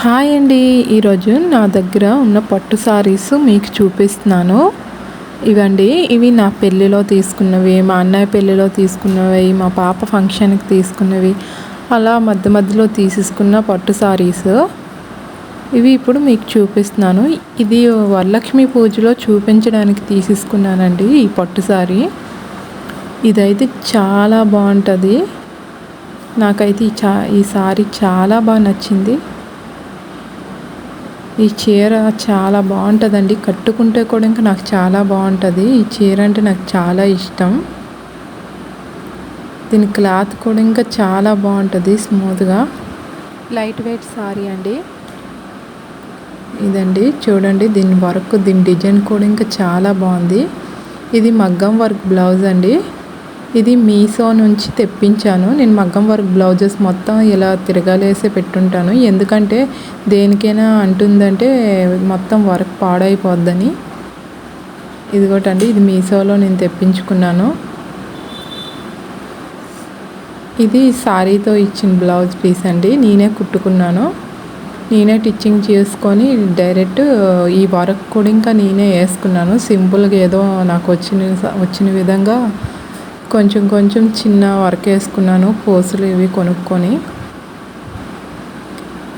Hi అండి. ఈరోజు నా దగ్గర ఉన్న పట్టు సారీస్ మీకు చూపిస్తున్నాను. ఇవి నా పెళ్ళిలో తీసుకున్నవి, మా అన్నయ్య పెళ్ళిలో తీసుకున్నవి, మా పాప ఫంక్షన్కి తీసుకున్నవి, అలా మధ్య మధ్యలో తీసేసుకున్న పట్టు సారీస్. ఇవి ఇప్పుడు మీకు చూపిస్తున్నాను. ఇది వరలక్ష్మి పూజలో చూపించడానికి తీసేసుకున్నానండి ఈ పట్టు సారీ. ఇదైతే చాలా బాగుంటుంది. నాకైతే ఈ సారీ చాలా బాగా నచ్చింది. ఈ చీర చాలా బాగుంటుందండి. కట్టుకుంటే కూడా ఇంకా నాకు చాలా బాగుంటుంది. ఈ చీర అంటే నాకు చాలా ఇష్టం. దీని క్లాత్ కూడా ఇంకా చాలా బాగుంటుంది, స్మూత్గా. లైట్ వెయిట్ సారీ అండి ఇదండి. చూడండి దీని వర్క్, దీని డిజైన్ కూడా ఇంకా చాలా బాగుంది. ఇది మగ్గం వర్క్ బ్లౌజ్ అండి. ఇది మీషో నుంచి తెప్పించాను. నేను మగ్గం వర్క్ బ్లౌజెస్ మొత్తం ఇలా తిరగలేసి పెట్టుంటాను. ఎందుకంటే దేనికైనా అంటుందంటే మొత్తం వర్క్ పాడైపోద్దని. ఇదిగోటండి, ఇది మీషోలో నేను తెప్పించుకున్నాను. ఇది సారీతో ఇచ్చిన బ్లౌజ్ పీస్ అండి. నేనే కుట్టుకున్నాను. నేనే టిచ్చింగ్ చేసుకొని డైరెక్ట్ ఈ వర్క్ కూడా ఇంకా నేనే వేసుకున్నాను. సింపుల్గా ఏదో నాకు వచ్చిన విధంగా కొంచెం కొంచెం చిన్న వర్క్ వేసుకున్నాను, పోసులు ఇవి కొనుక్కొని.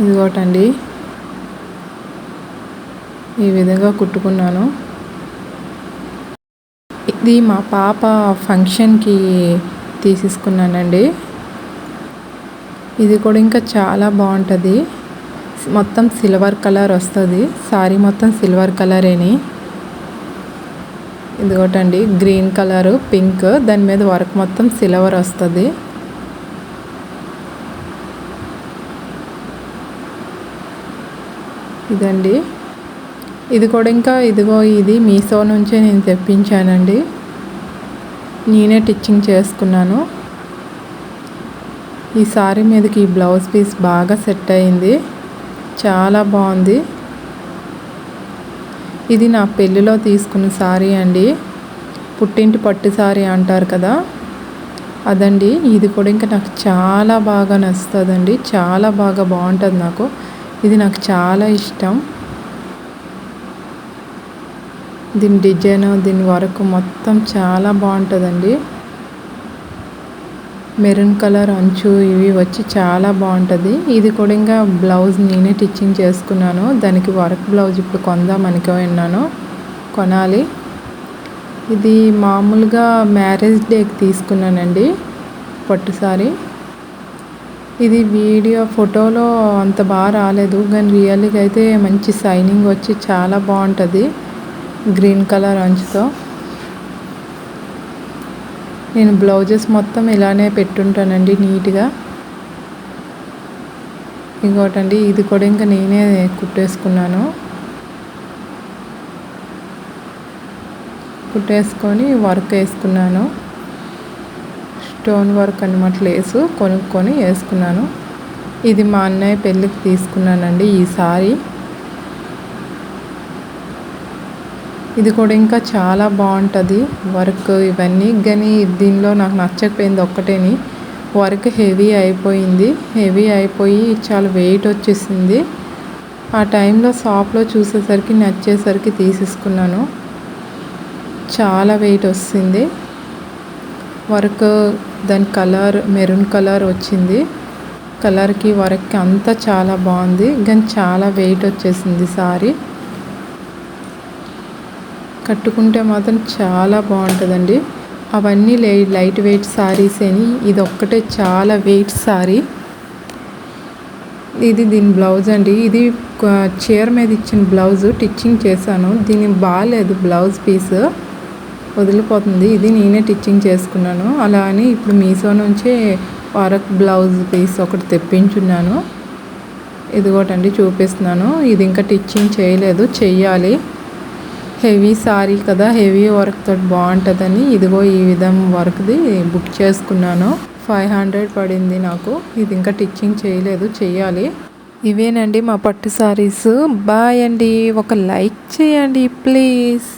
ఇదిగోటండి, ఈ విధంగా కుట్టుకున్నాను. ఇది మా పాప ఫంక్షన్కి తీసేసుకున్నానండి. ఇది కూడా ఇంకా చాలా బాగుంటుంది. మొత్తం సిల్వర్ కలర్ వస్తుంది. సారీ మొత్తం సిల్వర్ కలరేని. ఇదిగోటండి, గ్రీన్ కలరు, పింక్, దాని మీద వర్క్ మొత్తం సిల్వర్ వస్తుంది. ఇదండి, ఇది కూడా ఇంకా ఇది మీషో నుంచే నేను తెప్పించానండి. నేనే టిచ్చింగ్ చేసుకున్నాను. ఈ సారీ మీదకి ఈ బ్లౌజ్ పీస్ బాగా సెట్ అయింది. చాలా బాగుంది. ఇది నా పెళ్ళిలో తీసుకున్న సారీ అండి. పుట్టింటి పట్టు సారీ అంటారు కదా, అదండి. ఇది కూడా ఇంకా నాకు చాలా బాగా నచ్చుతుందండి. చాలా బాగా బాగుంటుంది నాకు. ఇది నాకు చాలా ఇష్టం. దీని డిజైన్, దీని వర్క్ మొత్తం చాలా బాగుంటుందండి. మెరూన్ కలర్ అంచు ఇవి వచ్చి చాలా బాగుంటుంది. ఇది కూడా ఇంకా బ్లౌజ్ నేనే టిచ్చింగ్ చేసుకున్నాను. దానికి వర్క్ బ్లౌజ్ ఇప్పుడు కొందాం అనుకున్నాను, కొనాలి. ఇది మామూలుగా మ్యారేజ్ డేకి తీసుకున్నానండి పట్టు సారీ. ఇది ఫోటోలో అంత బాగా రాలేదు, కానీ రియల్గా అయితే మంచి షైనింగ్ వచ్చి చాలా బాగుంటుంది. గ్రీన్ కలర్ అంచుతో నేను బ్లౌజెస్ మొత్తం ఇలానే పెట్టుంటానండి నీట్గా. ఇంకోటండి, ఇది కూడా ఇంకా నేనే కుట్టేసుకున్నాను. కుట్టేసుకొని వర్క్ వేసుకున్నాను. స్టోన్ వర్క్ అన్నమాట, లేసు కొనుక్కొని వేసుకున్నాను. ఇది మా అన్నయ్య పెళ్ళికి తీసుకున్నానండి ఈ సారీ. ఇది కూడా ఇంకా చాలా బాగుంటుంది వర్క్ ఇవన్నీ. కానీ దీనిలో నాకు నచ్చకపోయింది ఒక్కటేని, వర్క్ హెవీ అయిపోయి చాలా వెయిట్ వచ్చేసింది. ఆ టైంలో షాప్లో చూసేసరికి నచ్చేసరికి తీసేసుకున్నాను. చాలా వెయిట్ వస్తుంది వర్క్. దాని కలర్ మెరూన్ కలర్ వచ్చింది. కలర్కి వర్క్కి అంతా చాలా బాగుంది, కానీ చాలా వెయిట్ వచ్చేసింది సారీ. కట్టుకుంటే మాత్రం చాలా బాగుంటుందండి. అవన్నీ లైట్ వెయిట్ సారీస్ అని, ఇది ఒక్కటే చాలా వెయిట్ సారీ. ఇది దీని బ్లౌజ్ అండి. ఇది చీర మీద ఇచ్చిన బ్లౌజ్ టిచ్చింగ్ చేశాను. దీని బాగాలేదు, బ్లౌజ్ పీస్ వదిలిపోతుంది. ఇది నేనే టిచ్చింగ్ చేసుకున్నాను. అలా అని ఇప్పుడు మీషో నుంచే వర్క్ బ్లౌజ్ పీస్ ఒకటి తెప్పించున్నాను. ఇదిగోటండి చూపిస్తున్నాను. ఇది ఇంకా టిచ్చింగ్ చేయలేదు, చెయ్యాలి. హెవీ సారీ కదా, హెవీ వర్క్ తోటి బాగుంటుందని ఇదిగో ఈ విధం వర్క్ది బుక్ చేసుకున్నాను. 500 పడింది నాకు. ఇది ఇంకా టిచ్చింగ్ చేయలేదు, చెయ్యాలి. ఇవేనండి మా పట్టు సారీస్. బాయ్ అండి. ఒక లైక్ చేయండి ప్లీజ్.